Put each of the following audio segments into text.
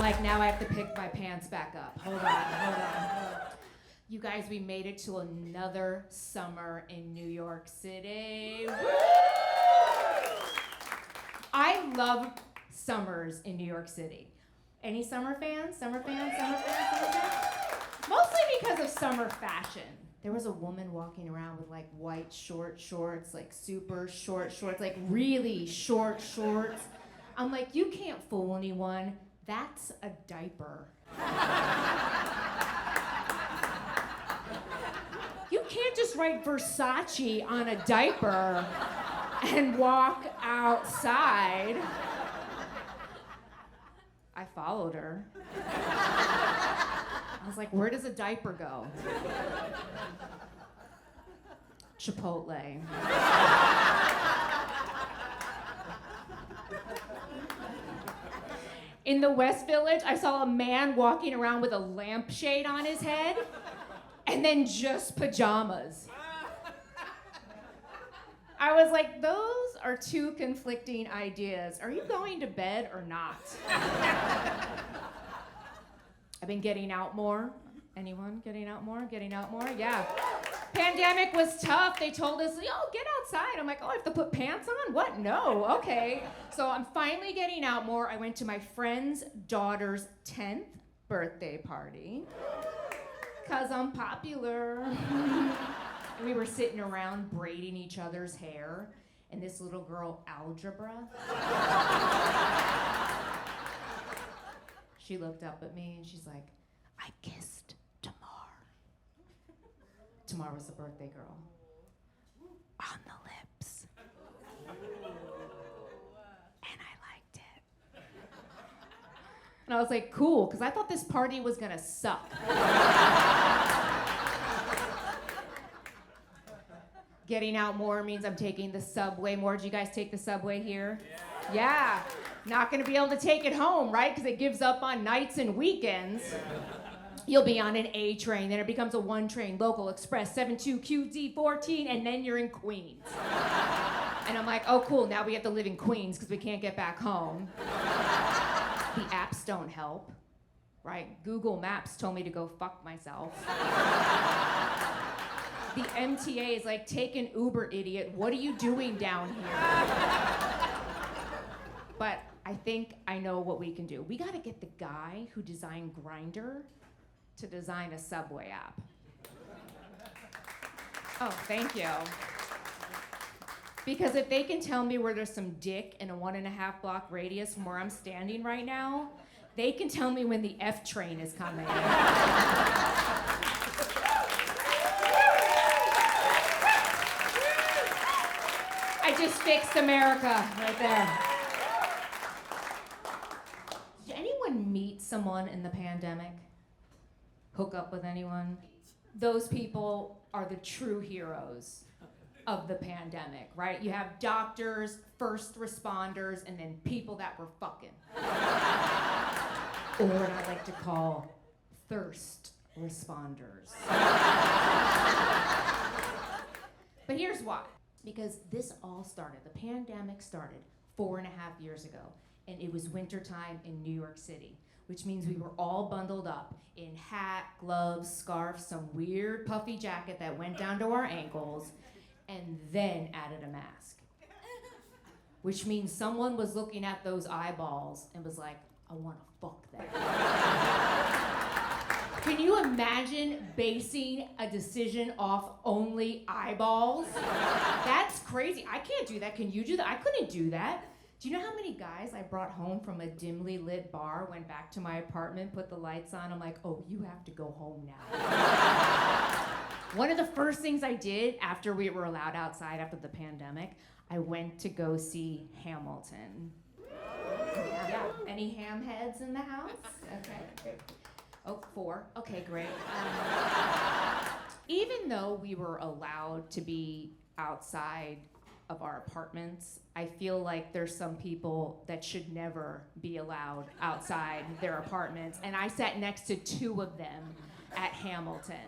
like, now I have to pick my pants back up. Hold on. You guys, we made it to another summer in New York City. Woo! I love summers in New York City. Any summer fans? Summer fans? Mostly because of summer fashion. There was a woman walking around with like white short shorts, like super short shorts, like really short shorts. I'm like, you can't fool anyone. That's a diaper. You can't just write Versace on a diaper and walk outside. I followed her. I was like, where does a diaper go? Chipotle. In the West Village, I saw a man walking around with a lampshade on his head and then just pajamas. I was like, those are two conflicting ideas. Are you going to bed or not? I've been getting out more. Anyone getting out more? Getting out more? Yeah. Pandemic was tough. They told us, get outside. I'm like, I have to put pants on? What? No. Okay. So I'm finally getting out more. I went to my friend's daughter's 10th birthday party because I'm popular. We were sitting around braiding each other's hair, and this little girl, Algebra, she looked up at me and she's like, I kissed Tamar. Tamar was the birthday girl. On the lips. And I liked it. And I was like, cool, because I thought this party was gonna suck. Getting out more means I'm taking the subway more. Did you guys take the subway here? Yeah. Not gonna be able to take it home, right? Because it gives up on nights and weekends. You'll be on an A train, then it becomes a 1 train, local, express, 72QD14, and then you're in Queens. And I'm like, oh cool, now we have to live in Queens because we can't get back home. The apps don't help, right? Google Maps told me to go fuck myself. The MTA is like, take an Uber, idiot. What are you doing down here? But I think I know what we can do. We gotta get the guy who designed Grindr to design a subway app. Oh, thank you. Because if they can tell me where there's some dick in a 1.5 block radius from where I'm standing right now, they can tell me when the F train is coming. I just fixed America right there. Did anyone meet someone in the pandemic? Hook up with anyone? Those people are the true heroes of the pandemic, right? You have doctors, first responders, and then people that were fucking. Or what I like to call thirst responders. But here's why. Because this all started, the pandemic started 4.5 years ago, and it was wintertime in New York City, which means we were all bundled up in hat, gloves, scarf, some weird puffy jacket that went down to our ankles, and then added a mask. Which means someone was looking at those eyeballs and was like, I wanna fuck that. Can you imagine basing a decision off only eyeballs? That's crazy. I can't do that. Can you do that? I couldn't do that. Do you know how many guys I brought home from a dimly lit bar, went back to my apartment, put the lights on, I'm like, oh, you have to go home now. One of the first things I did after we were allowed outside after the pandemic, I went to go see Hamilton. Yeah, any ham heads in the house? Okay, great. Oh, 4. Okay, great. Even though we were allowed to be outside of our apartments, I feel like there's some people that should never be allowed outside their apartments. And I sat next to 2 of them at Hamilton.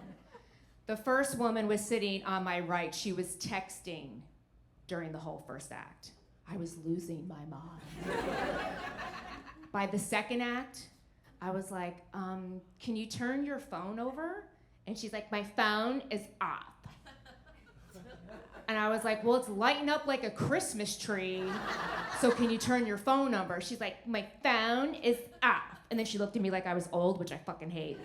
The first woman was sitting on my right. She was texting during the whole first act. I was losing my mind. By the second act, I was like, can you turn your phone over? And she's like, my phone is off. And I was like, well, it's lighting up like a Christmas tree. So can you turn your phone over? She's like, my phone is off. And then she looked at me like I was old, which I fucking hate.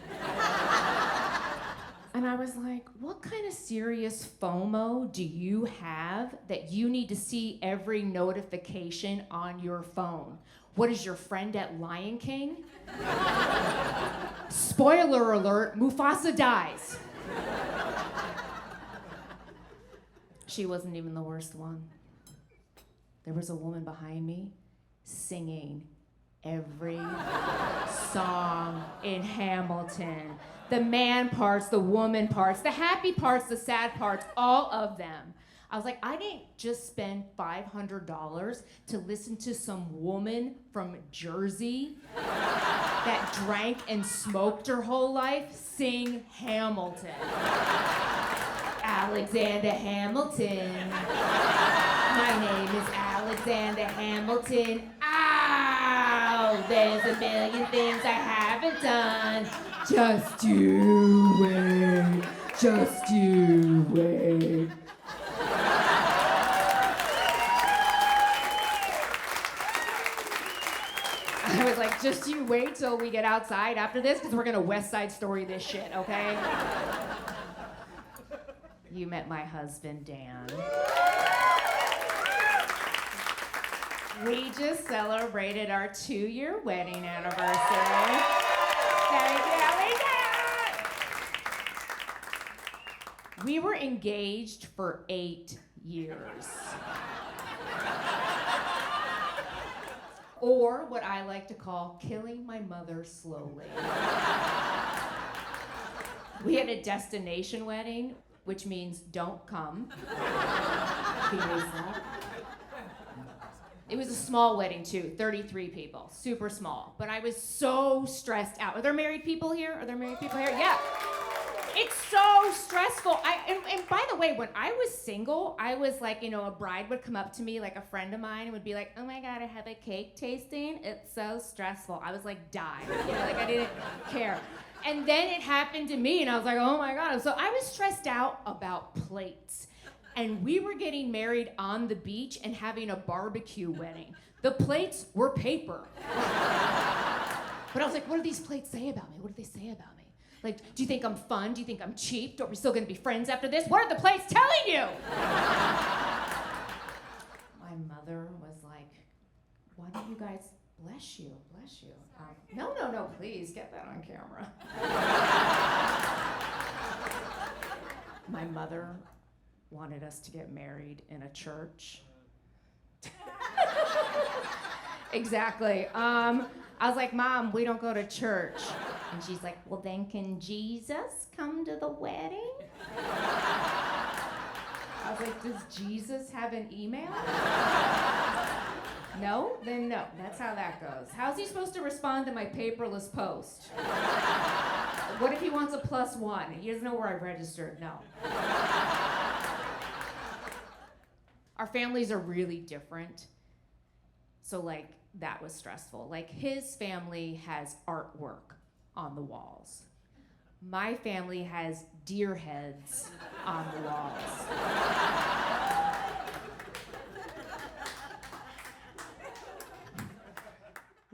And I was like, what kind of serious FOMO do you have that you need to see every notification on your phone? What is your friend at Lion King? Spoiler alert, Mufasa dies. She wasn't even the worst one. There was a woman behind me singing every song in Hamilton. The man parts, the woman parts, the happy parts, the sad parts, all of them. I was like, I didn't just spend $500 to listen to some woman from Jersey that drank and smoked her whole life sing Hamilton. Alexander Hamilton. My name is Alexander Hamilton. Ow! There's a million things I haven't done. Just you wait. Just you wait. I was like, just you wait till we get outside after this, because we're gonna West Side Story this shit, okay? You met my husband, Dan. We just celebrated our 2-year wedding anniversary. Thank you, we were engaged for 8 years. Or what I like to call killing my mother slowly. We had a destination wedding, which means don't come. It was a small wedding too, 33 people, super small. But I was so stressed out. Are there married people here? Are there married people here? Yeah. It's so stressful. And by the way, when I was single, I was like, a bride would come up to me, like a friend of mine, and would be like, oh my God, I have a cake tasting. It's so stressful. I was like dying, like I didn't care. And then it happened to me, and I was like, oh my God. So I was stressed out about plates. And we were getting married on the beach and having a barbecue wedding. The plates were paper. But I was like, what do these plates say about me? What do they say about me? Like, do you think I'm fun? Do you think I'm cheap? Are we still gonna be friends after this? What are the plates telling you? My mother was like, why don't you guys, bless you. No, please, get that on camera. My mother wanted us to get married in a church. Exactly. I was like, Mom, we don't go to church. And she's like, well, then can Jesus come to the wedding? I was like, does Jesus have an email? No? Then no. That's how that goes. How's he supposed to respond to my paperless post? What if he wants a +1? He doesn't know where I registered. No. Our families are really different. So like, that was stressful. Like, his family has artwork on the walls. My family has deer heads on the walls.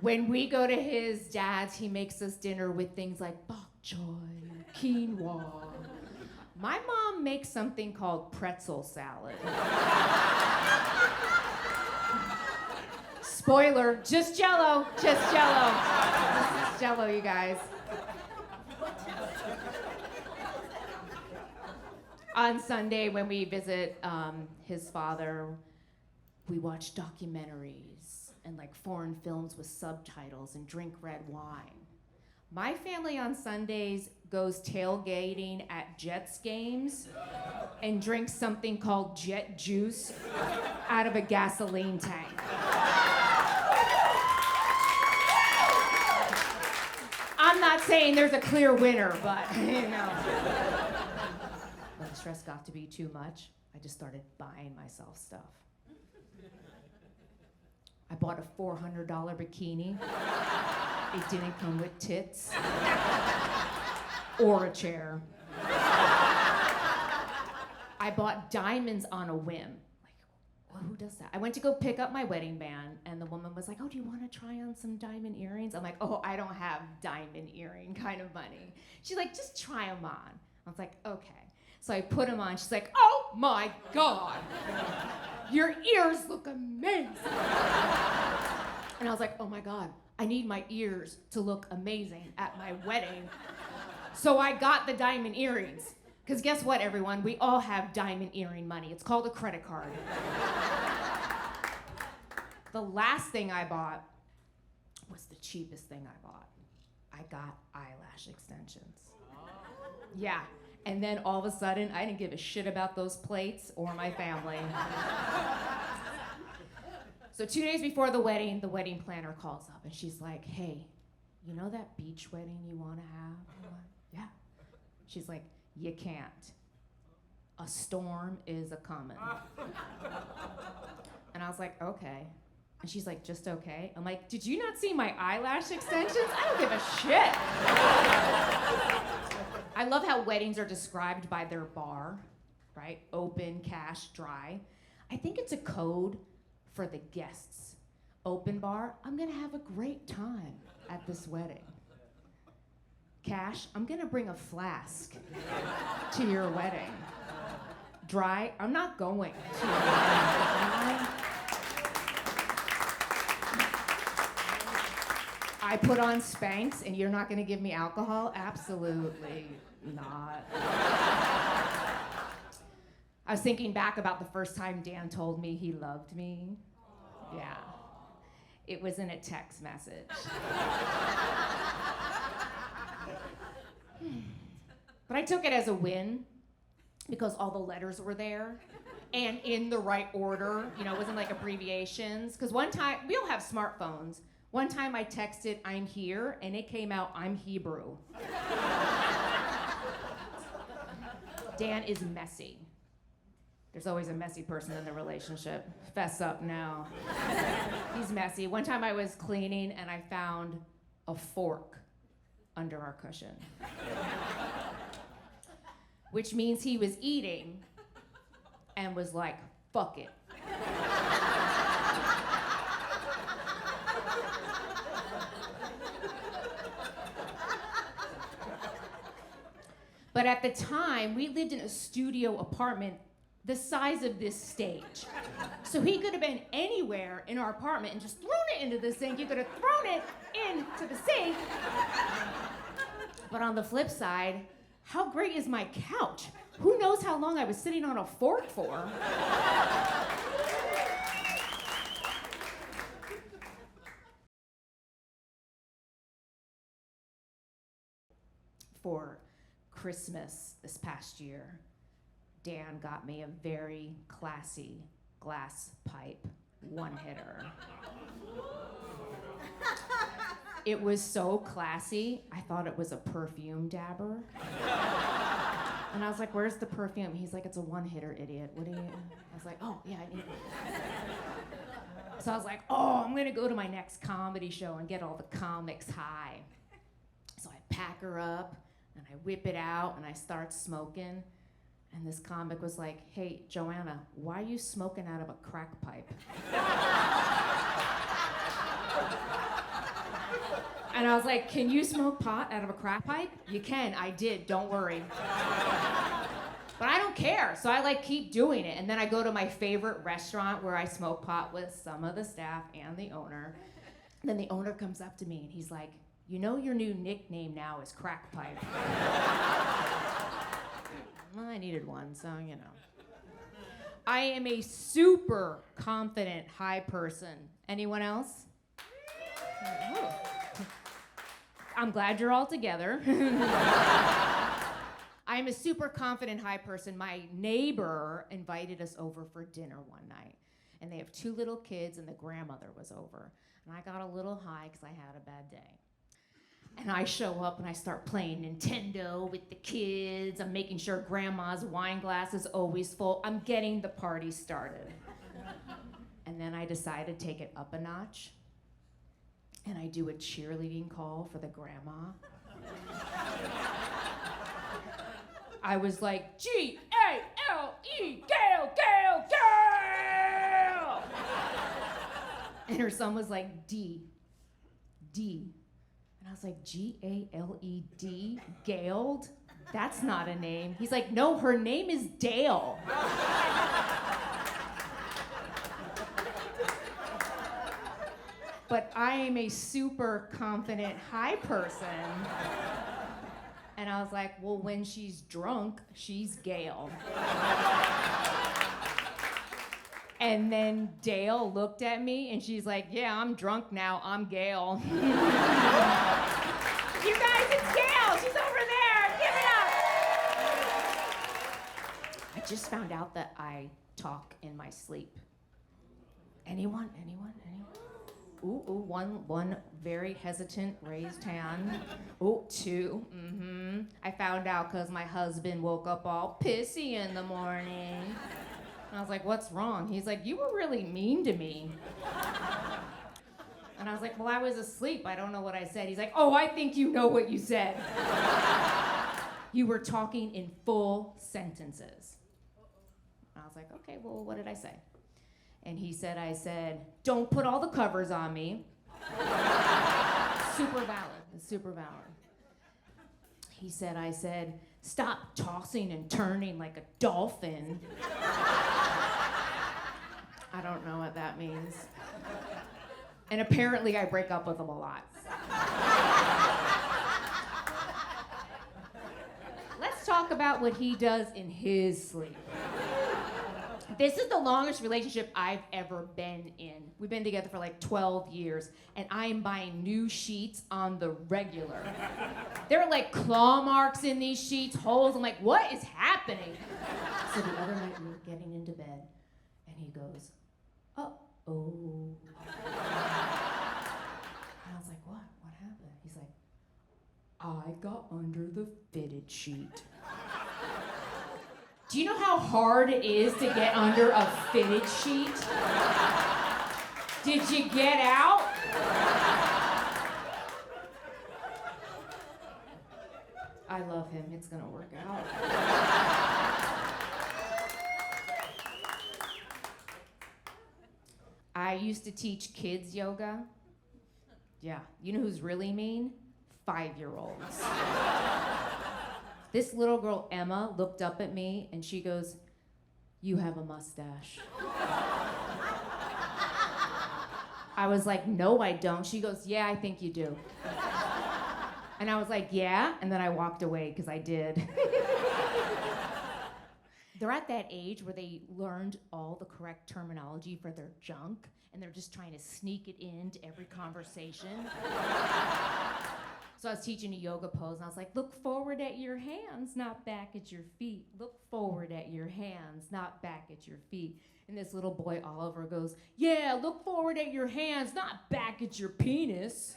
When we go to his dad's, he makes us dinner with things like bok choy, quinoa. My mom makes something called pretzel salad. Spoiler, just Jell-O, just Jell-O. This is Jell-O, you guys. On Sunday, when we visit his father, we watch documentaries and like foreign films with subtitles and drink red wine. My family on Sundays goes tailgating at Jets games and drinks something called Jet Juice out of a gasoline tank. I'm not saying there's a clear winner, but When the stress got to be too much, I just started buying myself stuff. I bought a $400 bikini. It didn't come with tits or a chair. I bought diamonds on a whim. Like, well, who does that? I went to go pick up my wedding band, and the woman was like, oh, do you want to try on some diamond earrings? I'm like, oh, I don't have diamond earring kind of money. She's like, just try them on. I was like, okay. So I put them on. She's like, oh my God, your ears look amazing. And I was like, oh my God, I need my ears to look amazing at my wedding. So I got the diamond earrings. Because guess what, everyone? We all have diamond earring money. It's called a credit card. The last thing I bought was the cheapest thing I bought. I got eyelash extensions. Yeah. And then all of a sudden, I didn't give a shit about those plates or my family. So 2 days before the wedding planner calls up and she's like, hey, you know that beach wedding you want to have? I'm like, yeah. She's like, you can't. A storm is a-comin'. And I was like, okay. And she's like, just okay? I'm like, did you not see my eyelash extensions? I don't give a shit. I love how weddings are described by their bar, right? Open, cash, dry. I think it's a code for the guests. Open bar, I'm gonna have a great time at this wedding. Cash, I'm gonna bring a flask to your wedding. Dry, I'm not going to your wedding. I put on Spanx and you're not gonna give me alcohol? Absolutely not. I was thinking back about the first time Dan told me he loved me. Yeah. It was in a text message. But I took it as a win because all the letters were there and in the right order. You know, it wasn't like abbreviations. Because one time, we all have smartphones. One time I texted, I'm here, and it came out, I'm Hebrew. Dan is messy. There's always a messy person in the relationship. Fess up now. He's messy. One time I was cleaning and I found a fork under our cushion. Which means he was eating and was like, fuck it. But at the time, we lived in a studio apartment the size of this stage. So he could have been anywhere in our apartment and just thrown it into the sink. You could have thrown it into the sink. But on the flip side, how great is my couch? Who knows how long I was sitting on a fork for? For Christmas this past year, Dan got me a very classy glass pipe one-hitter. It was so classy, I thought it was a perfume dabber. And I was like, where's the perfume? He's like, it's a one-hitter, idiot. What do you? I was like, oh, yeah, I need it. So I was like, oh, I'm gonna go to my next comedy show and get all the comics high. So I pack her up, and I whip it out, and I start smoking. And this comic was like, hey, JoAnna, why are you smoking out of a crack pipe? And I was like, can you smoke pot out of a crack pipe? You can, I did, don't worry. But I don't care, so I like keep doing it. And then I go to my favorite restaurant where I smoke pot with some of the staff and the owner. And then the owner comes up to me and he's like, you know your new nickname now is crack pipe. Well, I needed one, so you know. I am a super confident high person. Anyone else? Oh. I'm glad you're all together. I'm a super confident high person. My neighbor invited us over for dinner one night. And they have 2 little kids and the grandmother was over. And I got a little high because I had a bad day. And I show up and I start playing Nintendo with the kids. I'm making sure grandma's wine glass is always full. I'm getting the party started. And then I decide to take it up a notch. And I do a cheerleading call for the grandma. I was like, G-A-L-E, Gail, Gail, Gail! And her son was like, D. And I was like, G-A-L-E-D, Gailed? That's not a name. He's like, no, her name is Dale. But I am a super confident high person. And I was like, well, when she's drunk, she's Gail. And then Dale looked at me and she's like, yeah, I'm drunk now, I'm Gail. You guys, it's Gail, she's over there, give it up. I just found out that I talk in my sleep. Anyone? Ooh, one very hesitant raised hand. Ooh, two, I found out because my husband woke up all pissy in the morning. And I was like, what's wrong? He's like, you were really mean to me. And I was like, well, I was asleep. I don't know what I said. He's like, oh, I think you know what you said. You were talking in full sentences. And I was like, okay, well, what did I say? And he said, I said, don't put all the covers on me. Super valid, it's super valid. He said, I said, stop tossing and turning like a dolphin. I don't know what that means. And apparently I break up with him a lot. Let's talk about what he does in his sleep. This is the longest relationship I've ever been in. We've been together for like 12 years, and I am buying new sheets on the regular. There are like claw marks in these sheets, holes. I'm like, what is happening? So the other night we were getting into bed, and he goes, uh-oh. And I was like, what? What happened? He's like, I got under the fitted sheet. Do you know how hard it is to get under a fitted sheet? Did you get out? I love him. It's gonna work out. I used to teach kids yoga. Yeah, you know who's really mean? 5-year-olds. This little girl, Emma, looked up at me and she goes, you have a mustache. I was like, no, I don't. She goes, yeah, I think you do. And I was like, yeah? And then I walked away because I did. They're at that age where they learned all the correct terminology for their junk and they're just trying to sneak it into every conversation. So I was teaching a yoga pose, and I was like, look forward at your hands, not back at your feet. Look forward at your hands, not back at your feet. And this little boy, Oliver, goes, yeah, look forward at your hands, not back at your penis.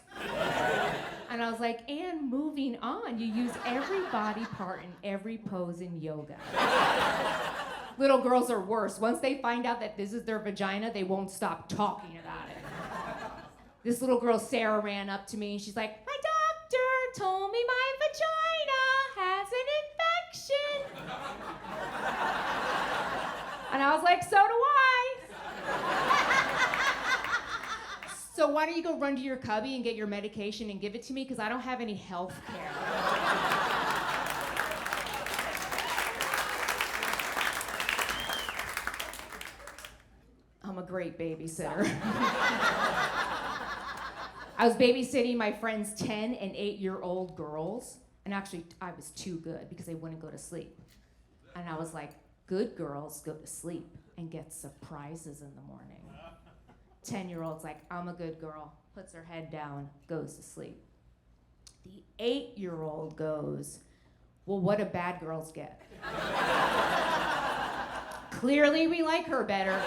And I was like, and moving on, you use every body part in every pose in yoga. Little girls are worse. Once they find out that this is their vagina, they won't stop talking about it. This little girl, Sarah, ran up to me, and she's like, told me my vagina has an infection. And I was like, so do I. So why don't you go run to your cubby and get your medication and give it to me, because I don't have any health care. I'm a great babysitter. I was babysitting my friends' 10 and 8-year-old girls, and actually I was too good because they wouldn't go to sleep. And I was like, good girls go to sleep and get surprises in the morning. 10-year-old's like, I'm a good girl, puts her head down, goes to sleep. The 8-year-old goes, well, what do bad girls get? Clearly we like her better.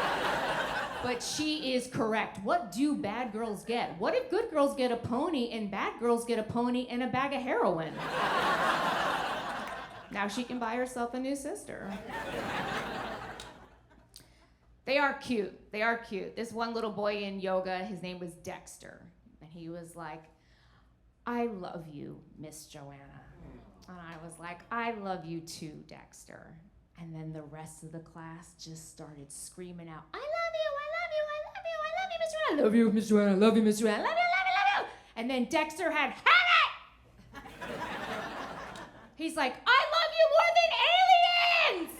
But she is correct. What do bad girls get? What if good girls get a pony and bad girls get a pony and a bag of heroin? Now she can buy herself a new sister. They are cute. They are cute. This one little boy in yoga, his name was Dexter. And he was like, I love you, Miss JoAnna. And I was like, I love you too, Dexter. And then the rest of the class just started screaming out, I love you, I love you, I love you, I love you, Miss JoAnna. I love you, Miss JoAnna, I love you, Miss JoAnna, I love you, love you, love you. And then Dexter had it! He's like, I love you more than aliens!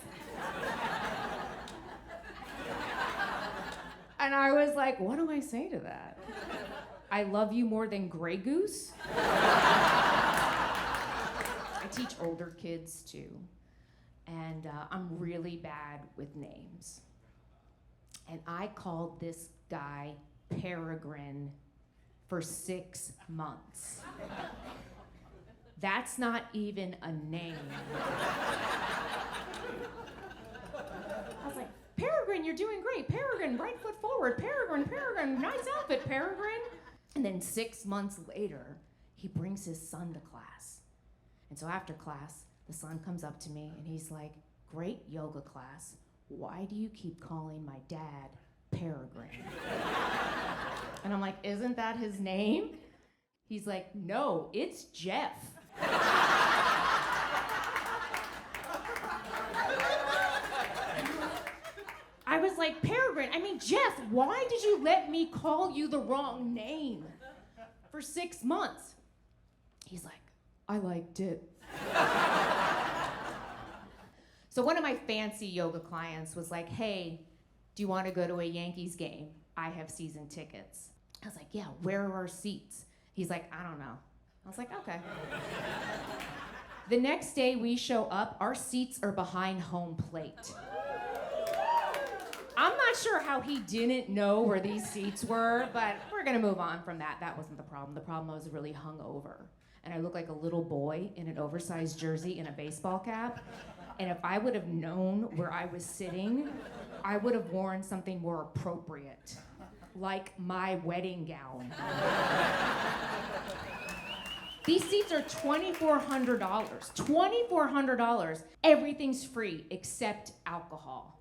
And I was like, what do I say to that? I love you more than Grey Goose? I teach older kids too, and I'm really bad with names. And I called this guy Peregrine for 6 months. That's not even a name. I was like, Peregrine, you're doing great. Peregrine, right foot forward. Peregrine, nice outfit, Peregrine. And then 6 months later, he brings his son to class. And so after class, the son comes up to me and he's like, great yoga class. Why do you keep calling my dad Peregrine? And I'm like, isn't that his name? He's like, no, it's Jeff. I was like, Peregrine, Jeff, why did you let me call you the wrong name for 6 months? He's like, I liked it. So one of my fancy yoga clients was like, hey, do you want to go to a Yankees game? I have season tickets. I was like, yeah, where are our seats? He's like, I don't know. I was like, okay. The next day we show up, our seats are behind home plate. I'm not sure how he didn't know where these seats were, but we're gonna move on from that. That wasn't the problem. The problem I was really hungover. And I looked like a little boy in an oversized jersey and a baseball cap. And if I would have known where I was sitting, I would have worn something more appropriate, like my wedding gown. These seats are $2,400. $2,400. Everything's free except alcohol.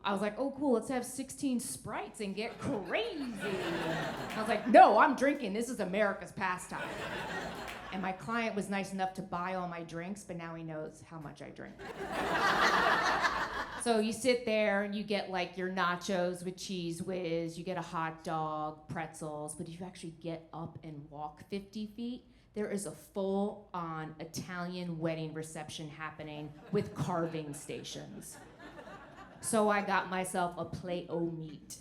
I was like, oh cool, let's have 16 Sprites and get crazy. I was like, no, I'm drinking. This is America's pastime. And my client was nice enough to buy all my drinks, but now he knows how much I drink. So you sit there and you get like your nachos with cheese whiz, you get a hot dog, pretzels, but if you actually get up and walk 50 feet, there is a full-on Italian wedding reception happening with carving stations. So I got myself a plate o' meat.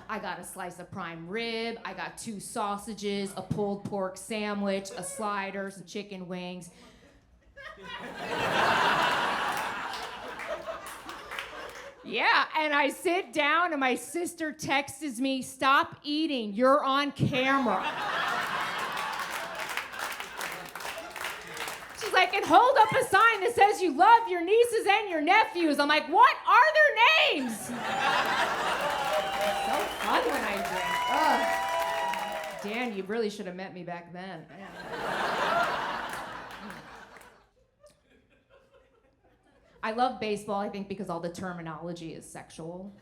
I got a slice of prime rib, I got 2 sausages, a pulled pork sandwich, a slider, some chicken wings. Yeah, and I sit down and my sister texts me, stop eating, you're on camera. She's like, and hold up a sign that says you love your nieces and your nephews. I'm like, what are their names? So fun when I drink. Ugh. Dan, you really should have met me back then. I love baseball, I think, because all the terminology is sexual.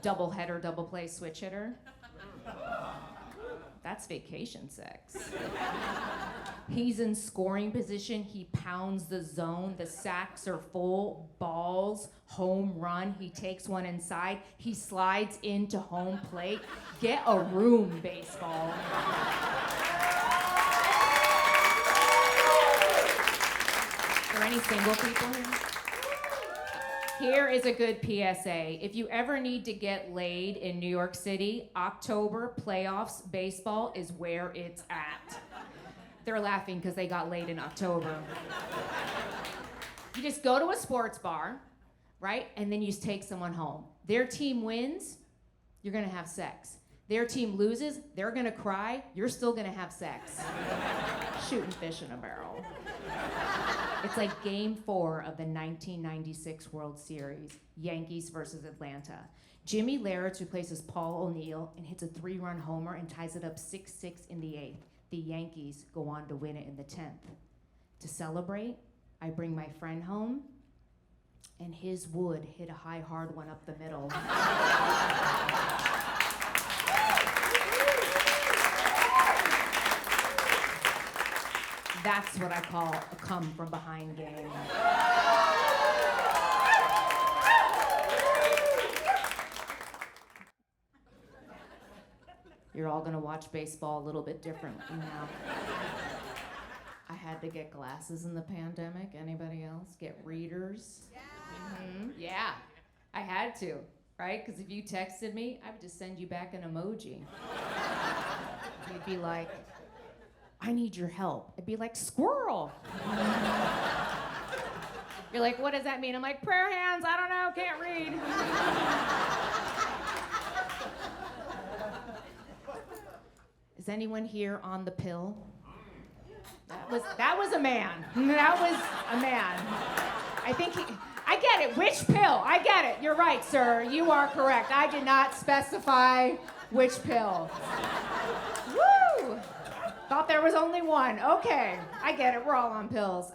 Double header, double play, switch hitter. That's vacation sex. He's in scoring position, he pounds the zone, the sacks are full, balls, home run, he takes one inside, he slides into home plate. Get a room, baseball. Are there any single people here? Here is a good PSA. If you ever need to get laid in New York City, October playoffs baseball is where it's at. They're laughing because they got laid in October. You just go to a sports bar, right? And then you just take someone home. Their team wins, you're gonna have sex. Their team loses, they're gonna cry, you're still gonna have sex. Shooting fish in a barrel. It's like Game 4 of the 1996 World Series, Yankees versus Atlanta. Jimmy Lehrer replaces Paul O'Neill and hits a 3-run homer and ties it up 6-6 in the 8th. The Yankees go on to win it in the 10th. To celebrate, I bring my friend home, and his would hit a high, hard one up the middle. That's what I call a come from behind game. You're all gonna watch baseball a little bit differently now. I had to get glasses in the pandemic. Anybody else? Get readers? Yeah. Yeah, I had to, right? Because if you texted me, I would just send you back an emoji. You'd be like, I need your help. I'd be like, squirrel. You're like, what does that mean? I'm like, prayer hands, I don't know, can't read. Is anyone here on the pill? That was a man. That was a man. I get it, which pill? I get it, you're right, sir, you are correct. I did not specify which pill. Woo! Thought there was only one. Okay, I get it. We're all on pills.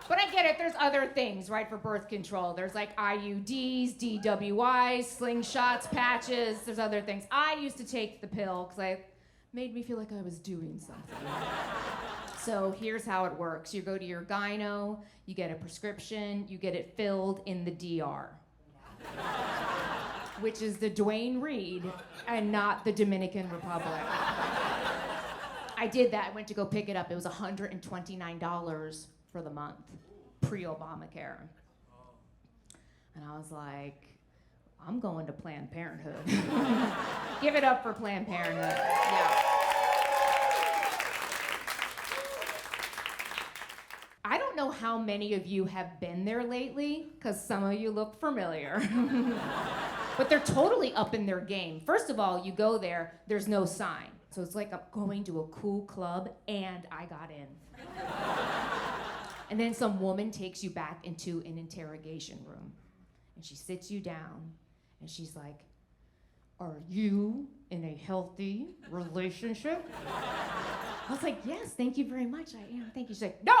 But I get it. There's other things, right, for birth control. There's like IUDs, DWIs, slingshots, patches. There's other things. I used to take the pill because it made me feel like I was doing something. So here's how it works. You go to your gyno, you get a prescription, you get it filled in the DR. Which is the Duane Reade and not the Dominican Republic. I did that. I went to go pick it up. It was $129 for the month, pre-Obamacare. And I was like, I'm going to Planned Parenthood. Give it up for Planned Parenthood. Yeah. I don't know how many of you have been there lately, because some of you look familiar. But they're totally up in their game. First of all, you go there, there's no sign. So it's like I'm going to a cool club and I got in. And then some woman takes you back into an interrogation room. And she sits you down and she's like, are you in a healthy relationship? I was like, yes, thank you very much, I am. Thank you. She's like, no!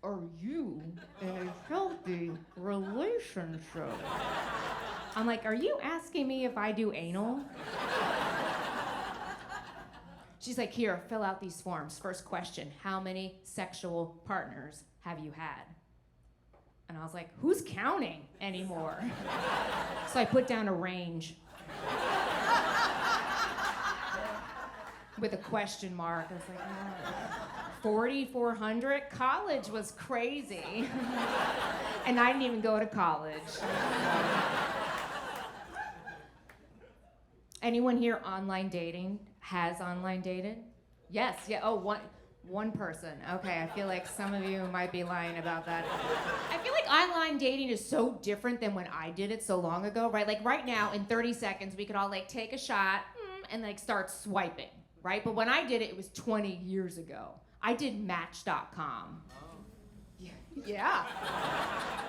Are you in a healthy relationship? I'm like, are you asking me if I do anal? She's like, here, fill out these forms. First question, how many sexual partners have you had? And I was like, who's counting anymore? So I put down a range. With a question mark. I was like, oh, 4,400? College was crazy. And I didn't even go to college. Anyone here online dating? Has online dated? Yes, yeah, oh, one person. Okay, I feel like some of you might be lying about that. I feel like online dating is so different than when I did it so long ago, right? Like right now, in 30 seconds, we could all like take a shot and like start swiping, right? But when I did it, it was 20 years ago. I did Match.com. Yeah.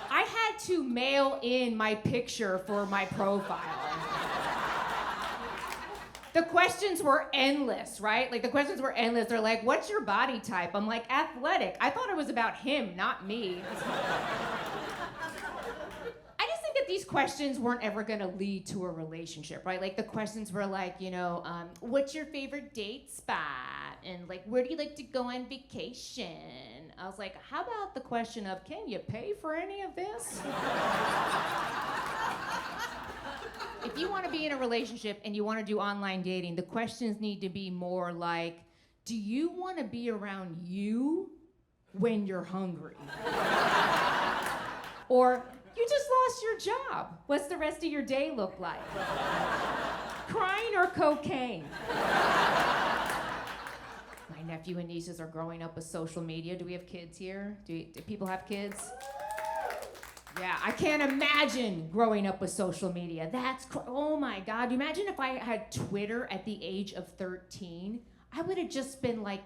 I had to mail in my picture for my profile. The questions were endless, right? Like the questions were endless. They're like, what's your body type? I'm like, athletic. I thought it was about him, not me. I just think that these questions weren't ever gonna lead to a relationship, right? Like the questions were like, you know, what's your favorite date spot? And like, where do you like to go on vacation? I was like, how about the question of, can you pay for any of this? If you want to be in a relationship and you want to do online dating, the questions need to be more like, do you want to be around you when you're hungry? Or, you just lost your job. What's the rest of your day look like? Crying or cocaine? My nephew and nieces are growing up with social media. Do we have kids here? Do people have kids? Yeah, I can't imagine growing up with social media. Oh my God. Imagine if I had Twitter at the age of 13. I would have just been like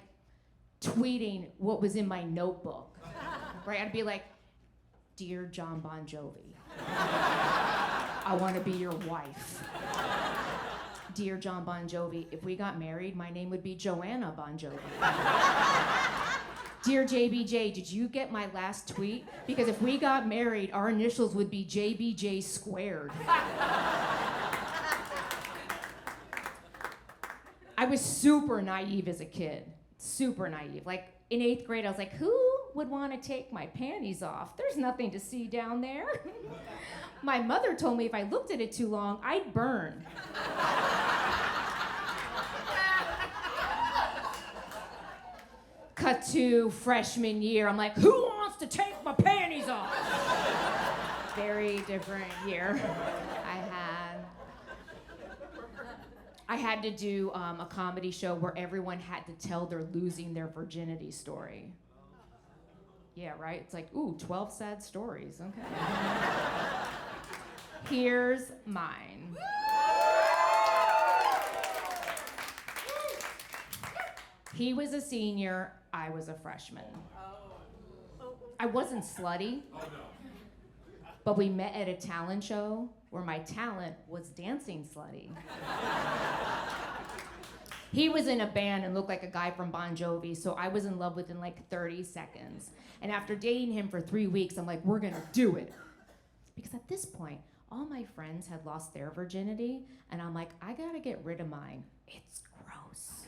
tweeting what was in my notebook, right? I'd be like, Dear John Bon Jovi, I want to be your wife. Dear John Bon Jovi, if we got married, my name would be JoAnna Bon Jovi. Dear JBJ, did you get my last tweet? Because if we got married, our initials would be JBJ squared. I was super naive as a kid. Super naive. Like in 8th grade, I was like, who would want to take my panties off? There's nothing to see down there. My mother told me if I looked at it too long, I'd burn. Cut to freshman year, I'm like, who wants to take my panties off? Very different year. I had to do a comedy show where everyone had to tell their losing their virginity story. Yeah, right? It's like, ooh, 12 sad stories, okay. Here's mine. He was a senior, I was a freshman. I wasn't slutty, but we met at a talent show where my talent was dancing slutty. He was in a band and looked like a guy from Bon Jovi, so I was in love within like 30 seconds. And after dating him for 3 weeks, I'm like, we're gonna do it. Because at this point, all my friends had lost their virginity, and I'm like, I gotta get rid of mine. It's gross.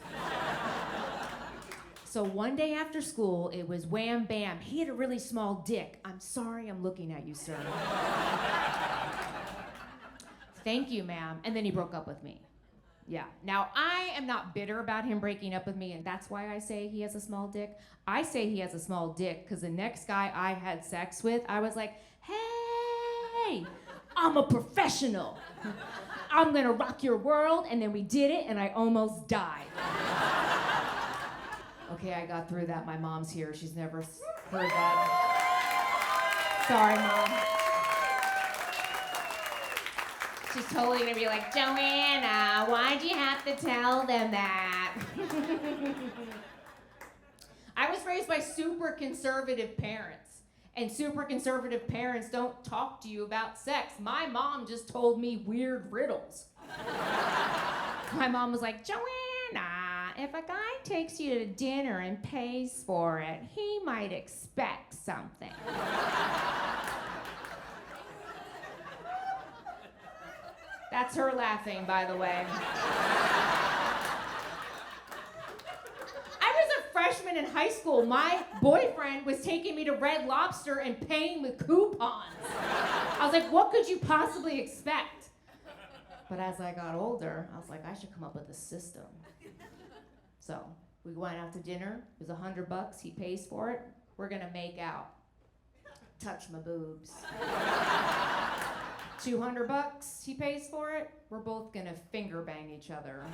So one day after school, it was wham bam. He had a really small dick. I'm sorry I'm looking at you, sir. Thank you, ma'am. And then he broke up with me. Yeah. Now, I am not bitter about him breaking up with me, and that's why I say he has a small dick. I say he has a small dick because the next guy I had sex with, I was like, hey, I'm a professional. I'm gonna rock your world. And then we did it, and I almost died. Okay, I got through that. My mom's here. She's never heard that. Sorry, Mom. She's totally gonna be like, JoAnna, why'd you have to tell them that? I was raised by super conservative parents, and super conservative parents don't talk to you about sex. My mom just told me weird riddles. My mom was like, JoAnna, if a guy takes you to dinner and pays for it, he might expect something. That's her laughing, by the way. I was a freshman in high school. My boyfriend was taking me to Red Lobster and paying with coupons. I was like, what could you possibly expect? But as I got older, I was like, I should come up with a system. So we went out to dinner. It was $100. He pays for it. We're gonna make out. Touch my boobs. $200, he pays for it. We're both gonna finger bang each other.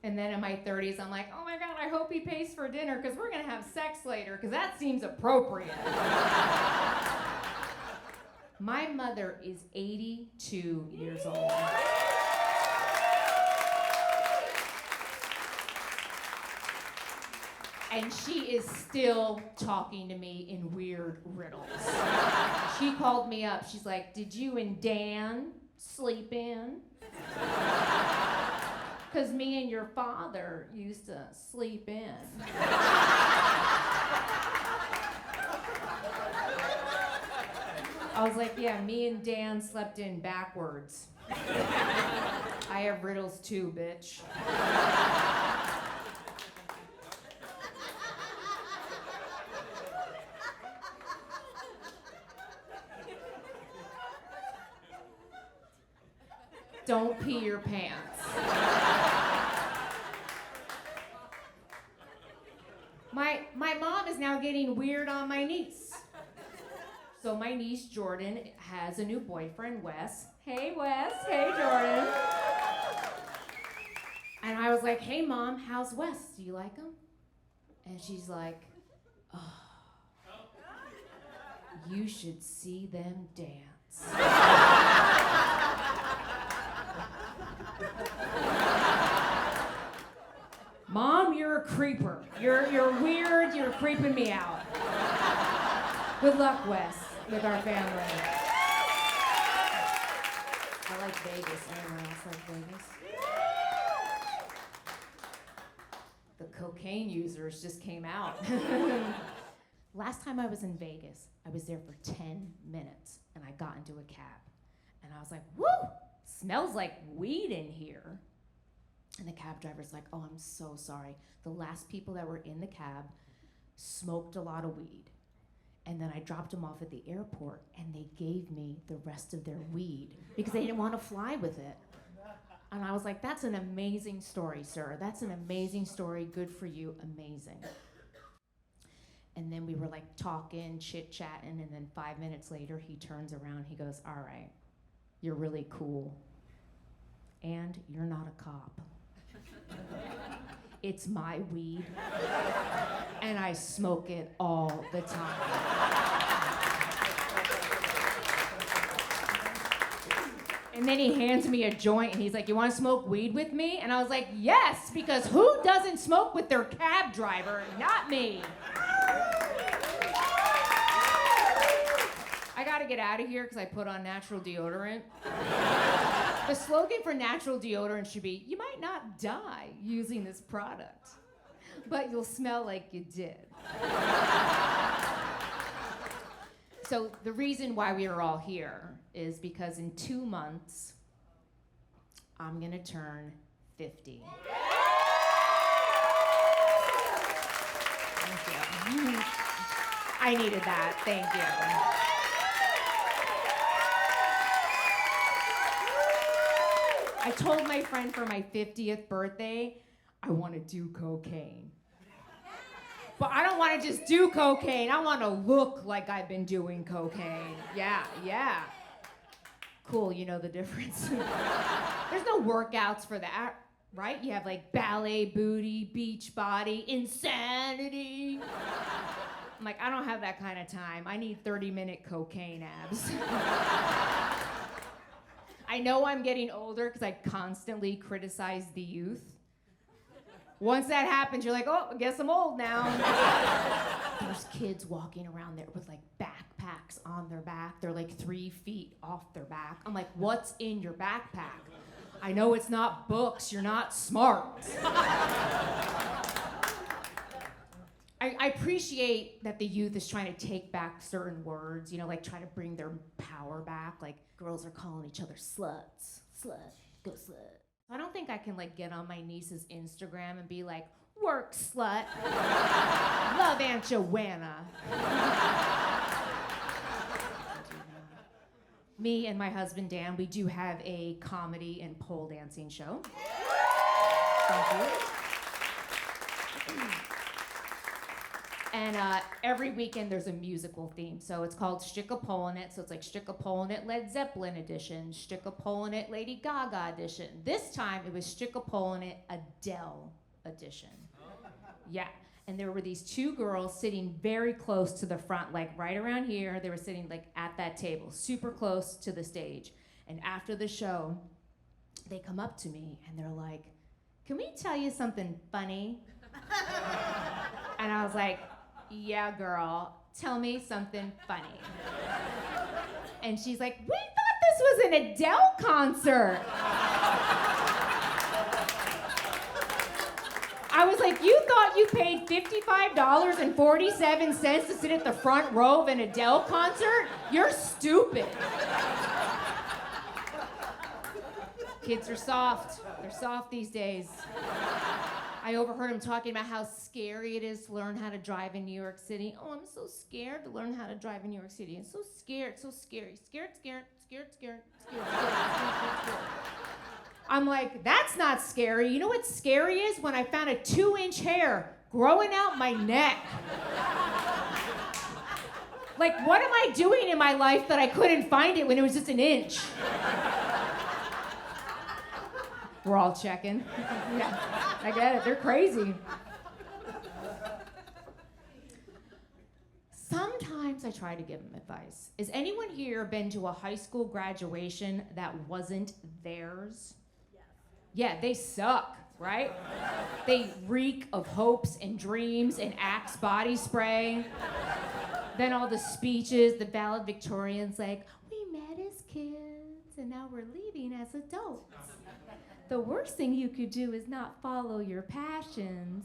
And then in my 30s, I'm like, oh my God, I hope he pays for dinner because we're gonna have sex later because that seems appropriate. My mother is 82 years old. And she is still talking to me in weird riddles. She called me up. She's like, did you and Dan sleep in? Because me and your father used to sleep in. I was like, yeah, me and Dan slept in backwards. I have riddles too, bitch. Don't pee your pants. My mom is now getting weird on my niece. So my niece, Jordan, has a new boyfriend, Wes. Hey, Wes. Hey, Jordan. And I was like, hey, Mom, how's Wes? Do you like him? And she's like, oh, you should see them dance. Mom, you're a creeper. You're weird, you're creeping me out. Good luck, Wes, with our family. I like Vegas. Anyone else like Vegas? The cocaine users just came out. Last time I was in Vegas, I was there for 10 minutes and I got into a cab. And I was like, woo, smells like weed in here. And the cab driver's like, oh, I'm so sorry. The last people that were in the cab smoked a lot of weed. And then I dropped them off at the airport and they gave me the rest of their weed because they didn't want to fly with it. And I was like, that's an amazing story, sir. That's an amazing story. Good for you. Amazing. And then we were like talking, chit-chatting, and then 5 minutes later, he turns around, he goes, all right, you're really cool. And you're not a cop. It's my weed. And I smoke it all the time. And then he hands me a joint and he's like, you want to smoke weed with me? And I was like, yes, because who doesn't smoke with their cab driver? Not me. I gotta get out of here because I put on natural deodorant. The slogan for natural deodorant should be, you might not die using this product, but you'll smell like you did. So the reason why we are all here is because in 2 months, I'm gonna turn 50. Thank you. I needed that, thank you. I told my friend for my 50th birthday, I want to do cocaine. But I don't want to just do cocaine. I want to look like I've been doing cocaine. Yeah. Cool, you know the difference. There's no workouts for that, right? You have like ballet booty, beach body, insanity. I'm like, I don't have that kind of time. I need 30-minute cocaine abs. I know I'm getting older because I constantly criticize the youth. Once that happens, you're like, oh, I guess I'm old now. There's kids walking around there with like backpacks on their back. They're like 3 feet off their back. I'm like, what's in your backpack? I know it's not books. You're not smart. I appreciate that the youth is trying to take back certain words, you know, like try to bring their power back. Like girls are calling each other sluts. Slut, go slut. I don't think I can like get on my niece's Instagram and be like, work slut. Love Aunt JoAnna. Me and my husband Dan, we do have a comedy and pole dancing show. Thank you. And every weekend there's a musical theme. So it's called Schtick APole In It. So it's like Schtick APole In It Led Zeppelin edition, Schtick APole In It Lady Gaga edition. This time it was Schtick APole In It Adele edition. Yeah. And there were these 2 girls sitting very close to the front, like right around here. They were sitting like at that table, super close to the stage. And after the show, they come up to me and they're like, can we tell you something funny? And I was like, yeah, girl, tell me something funny. And she's like, we thought this was an Adele concert. I was like, you thought you paid $55.47 to sit at the front row of an Adele concert? You're stupid. Kids are soft. They're soft these days. I overheard him talking about how scary it is to learn how to drive in New York City. Oh, I'm so scared to learn how to drive in New York City. I'm so scared, so scary. Scared. I'm like, that's not scary. You know what's scary is when I found a 2-inch hair growing out my neck. Like, what am I doing in my life that I couldn't find it when it was just an inch? We're all checking. Yeah, I get it. They're crazy. Sometimes I try to give them advice. Is anyone here been to a high school graduation that wasn't theirs? Yes. Yeah, they suck, right? They reek of hopes and dreams and Axe body spray. Then all the speeches, the valedictorians like, we met as kids and now we're we're leaving as adults. The worst thing you could do is not follow your passions.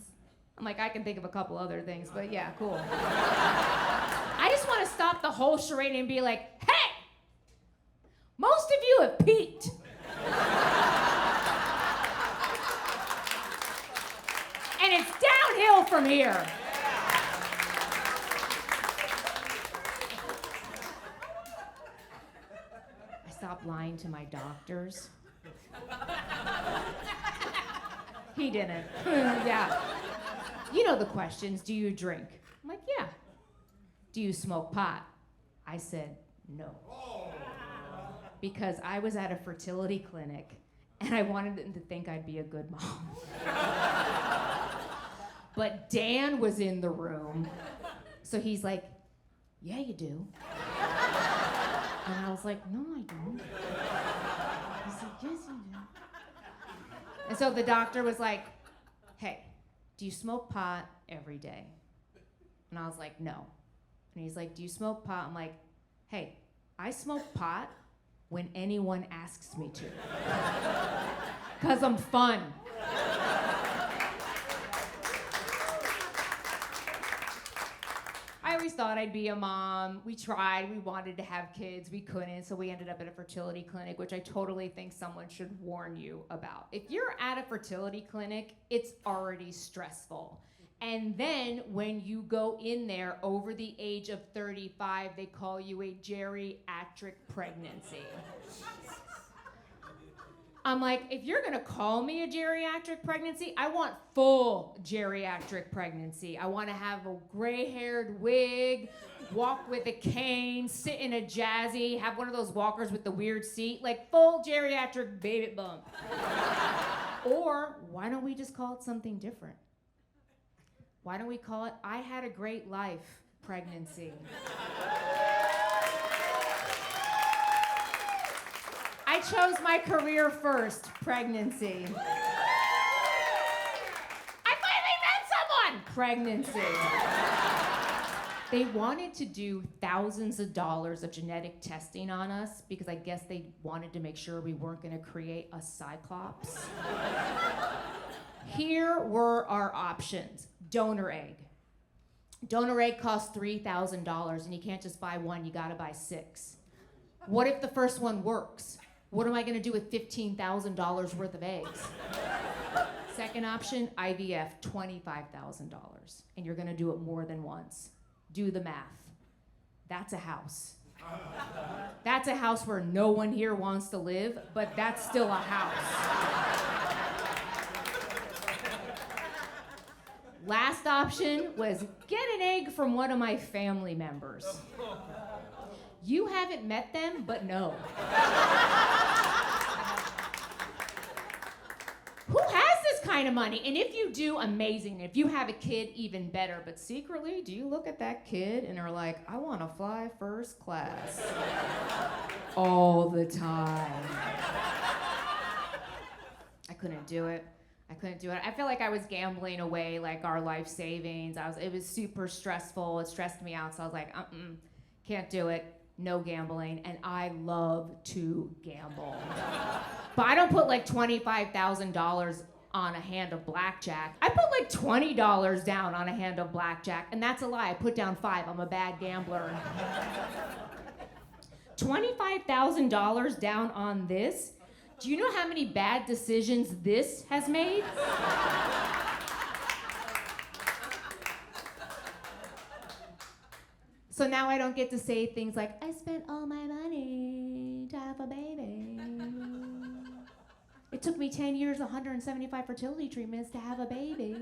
I'm like, I can think of a couple other things, but yeah, cool. I just want to stop the whole charade and be like, hey, most of you have peaked. And it's downhill from here. I stopped lying to my doctors. He didn't. Yeah. You know the questions. Do you drink? I'm like, yeah. Do you smoke pot? I said, no. Because I was at a fertility clinic and I wanted them to think I'd be a good mom. But Dan was in the room. So he's like, yeah, you do. And I was like, no, I don't. He's like, yes, you do. And so the doctor was like, hey, do you smoke pot every day? And I was like, no. And he's like, do you smoke pot? I'm like, hey, I smoke pot when anyone asks me to. 'Cause I'm fun. I always thought I'd be a mom. We tried, we wanted to have kids, we couldn't, so we ended up at a fertility clinic, which I totally think someone should warn you about. If you're at a fertility clinic, it's already stressful. And then when you go in there over the age of 35, they call you a geriatric pregnancy. I'm like, if you're gonna call me a geriatric pregnancy, I want full geriatric pregnancy. I wanna have a gray-haired wig, walk with a cane, sit in a jazzy, have one of those walkers with the weird seat, like full geriatric baby bump. Or why don't we just call it something different? Why don't we call it, I had a great life pregnancy? I chose my career first, pregnancy. I finally met someone, pregnancy. They wanted to do thousands of dollars of genetic testing on us because I guess they wanted to make sure we weren't gonna create a cyclops. Here were our options. Donor egg. Donor egg costs $3,000 and you can't just buy one, you gotta buy 6. What if the first one works? What am I gonna do with $15,000 worth of eggs? Second option, IVF, $25,000. And you're gonna do it more than once. Do the math. That's a house. That's a house where no one here wants to live, but that's still a house. Last option was get an egg from one of my family members. You haven't met them, but no. Who has this kind of money? And if you do, amazing. If you have a kid, even better. But secretly, do you look at that kid and are like, I want to fly first class all the time? I couldn't do it. I feel like I was gambling away like our life savings. It was super stressful. It stressed me out. So I was like, can't do it. No gambling. And I love to gamble. But I don't put like $25,000 on a hand of blackjack. I put like $20 down on a hand of blackjack. And that's a lie. I put down 5. I'm a bad gambler. $25,000 down on this? Do you know how many bad decisions this has made? So now I don't get to say things like, I spent all my money to have a baby. It took me 10 years, 175 fertility treatments to have a baby.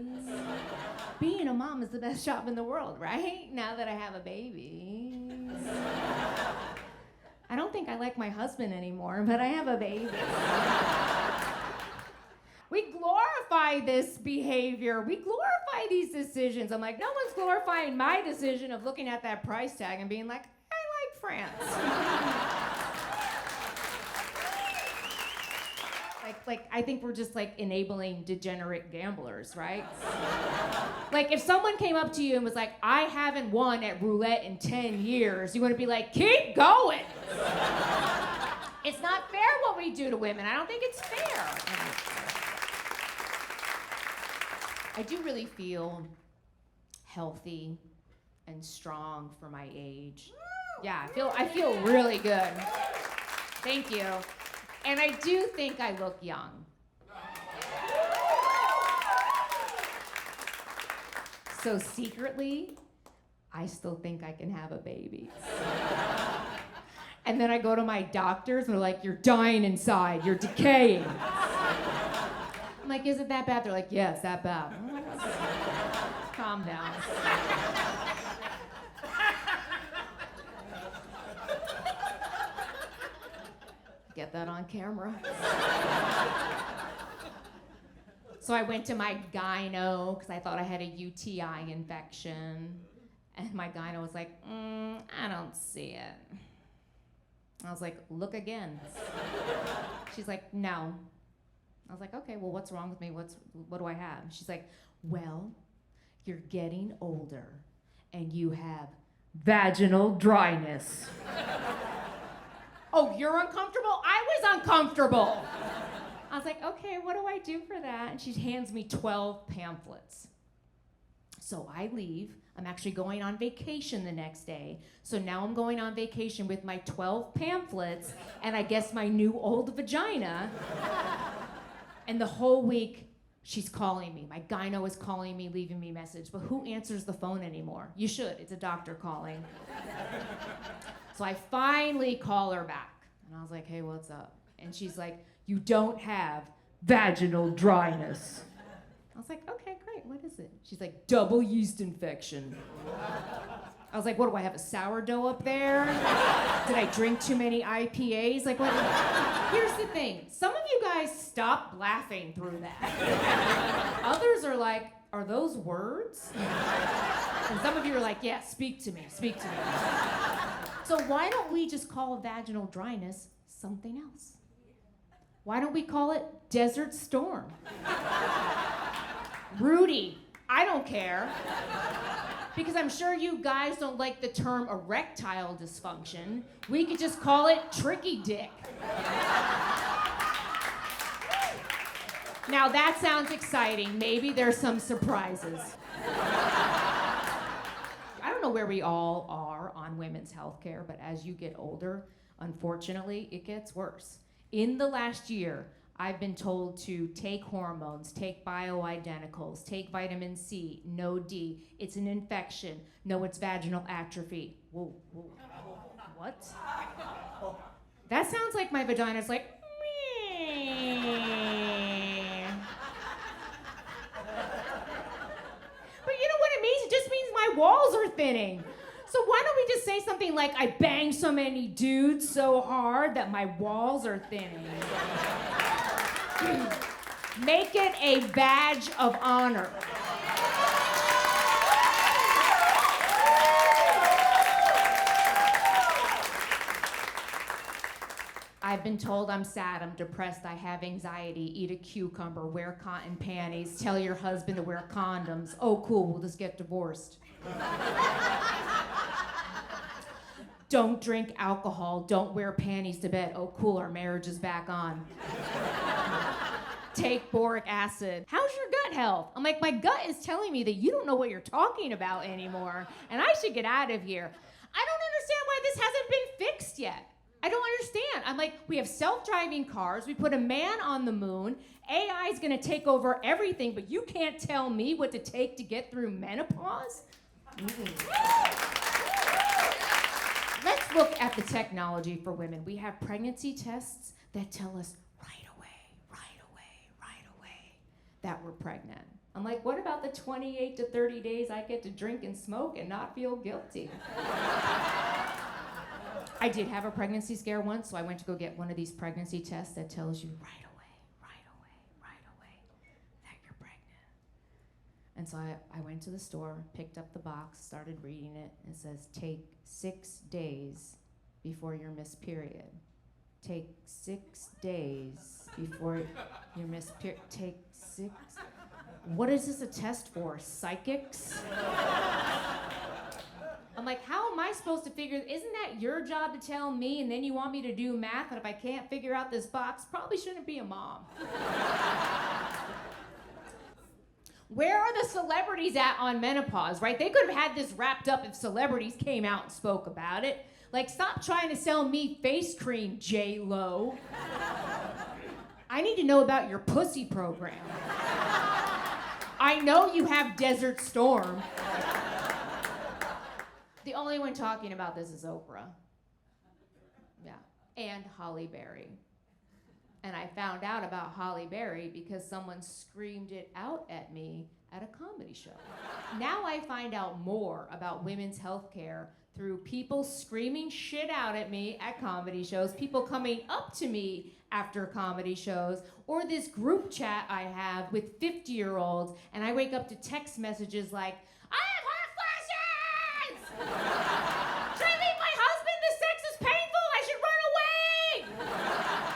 Being a mom is the best job in the world, right? Now that I have a baby. I don't think I like my husband anymore, but I have a baby. We glorify this behavior. We glorify these decisions. I'm like, no one's glorifying my decision of looking at that price tag and being like, I like France. Like, I think we're just like enabling degenerate gamblers, right? Like if someone came up to you and was like, I haven't won at roulette in 10 years, you want to be like, keep going. It's not fair what we do to women. I don't think it's fair. I do really feel healthy and strong for my age. Yeah, I feel really good. Thank you. And I do think I look young. So secretly, I still think I can have a baby. And then I go to my doctors and they're like, you're dying inside, you're decaying. I'm like, is it that bad? They're like, yeah, it's that bad. Calm down. Get that on camera. So I went to my gyno because I thought I had a UTI infection. And my gyno was like, I don't see it. I was like, look again. She's like, no. I was like, okay, well, what's wrong with me? What do I have? She's like, well, you're getting older and you have vaginal dryness. Oh, you're uncomfortable? I was uncomfortable. I was like, okay, what do I do for that? And she hands me 12 pamphlets. So I leave. I'm actually going on vacation the next day. So now I'm going on vacation with my 12 pamphlets and I guess my new old vagina. And the whole week, she's calling me. My gyno is calling me, leaving me message. But who answers the phone anymore? You should. It's a doctor calling. So I finally call her back. And I was like, hey, what's up? And she's like, you don't have vaginal dryness. I was like, okay, great, what is it? She's like, double yeast infection. I was like, what do I have, a sourdough up there? Did I drink too many IPAs? Like, what? Here's the thing, some of you guys stop laughing through that. Others are like, are those words? And some of you are like, yeah, speak to me, speak to me. So why don't we just call vaginal dryness something else? Why don't we call it desert storm? Rudy, I don't care. Because I'm sure you guys don't like the term erectile dysfunction. We could just call it tricky dick. Now that sounds exciting. Maybe there's some surprises. I don't know where we all are on women's health care, but as you get older, unfortunately, it gets worse. In the last year, I've been told to take hormones, take bioidenticals, take vitamin C, no D. It's an infection. No, it's vaginal atrophy. Whoa, whoa, what? That sounds like my vagina's like, meh. But you know what it means? It just means my walls are thinning. So why don't we just say something like, I banged so many dudes so hard that my walls are thinning. Make it a badge of honor. I've been told I'm sad, I'm depressed, I have anxiety, eat a cucumber, wear cotton panties, tell your husband to wear condoms. Oh, cool, we'll just get divorced. Don't drink alcohol, don't wear panties to bed. Oh, cool, our marriage is back on. Take boric acid. How's your gut health? I'm like, my gut is telling me that you don't know what you're talking about anymore, and I should get out of here. I don't understand why this hasn't been fixed yet. I don't understand. I'm like, we have self-driving cars, we put a man on the moon, AI is gonna take over everything, but you can't tell me what to take to get through menopause? Let's look at the technology for women. We have pregnancy tests that tell us right away that we're pregnant. I'm like, what about the 28 to 30 days I get to drink and smoke and not feel guilty? I did have a pregnancy scare once, so I went to go get one of these pregnancy tests that tells you right away that you're pregnant. And so I went to the store, picked up the box, started reading it. It says, take 6 days before your missed period. Take 6 days before your missed period. Take 6. What is this a test for? Psychics? I'm like, how am I supposed to figure, isn't that your job to tell me, and then you want me to do math, and if I can't figure out this box, probably shouldn't be a mom. Where are the celebrities at on menopause, right? They could have had this wrapped up if celebrities came out and spoke about it. Like, stop trying to sell me face cream, J-Lo. I need to know about your pussy program. I know you have Desert Storm. The only one talking about this is Oprah. Yeah, and Holly Berry. And I found out about Holly Berry because someone screamed it out at me at a comedy show. Now I find out more about women's health care through people screaming shit out at me at comedy shows, people coming up to me after comedy shows, or this group chat I have with 50-year-olds, and I wake up to text messages like, I have hot flashes! Should I leave my husband? The sex is painful, I should run away!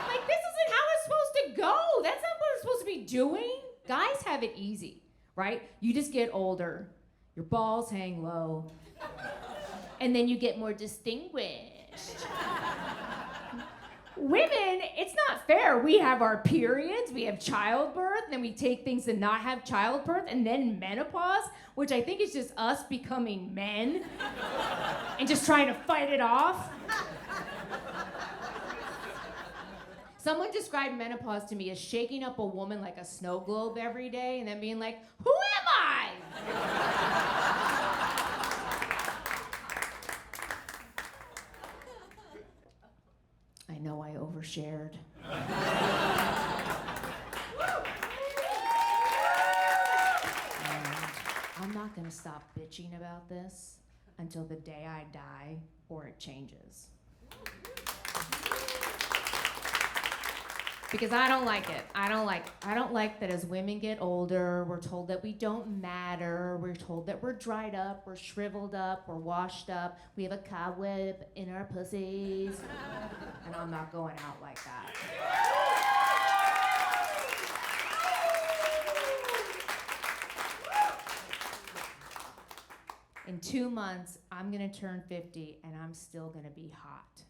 Like, this isn't how it's supposed to go. That's not what we're supposed to be doing. Guys have it easy, right? You just get older, your balls hang low, and then you get more distinguished. Women, it's not fair. We have our periods, we have childbirth, then we take things to not have childbirth, and then menopause, which I think is just us becoming men and just trying to fight it off. Someone described menopause to me as shaking up a woman like a snow globe every day and then being like, who am I? I know I overshared. And I'm not gonna stop bitching about this until the day I die or it changes. Because I don't like it. I don't like that as women get older, we're told that we don't matter, we're told that we're dried up, we're shriveled up, we're washed up, we have a cobweb in our pussies. And I'm not going out like that. In 2 months, I'm gonna turn 50 and I'm still gonna be hot.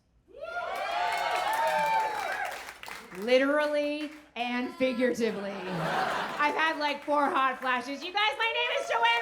Literally and figuratively. I've had like 4 hot flashes. You guys, my name is JoAnna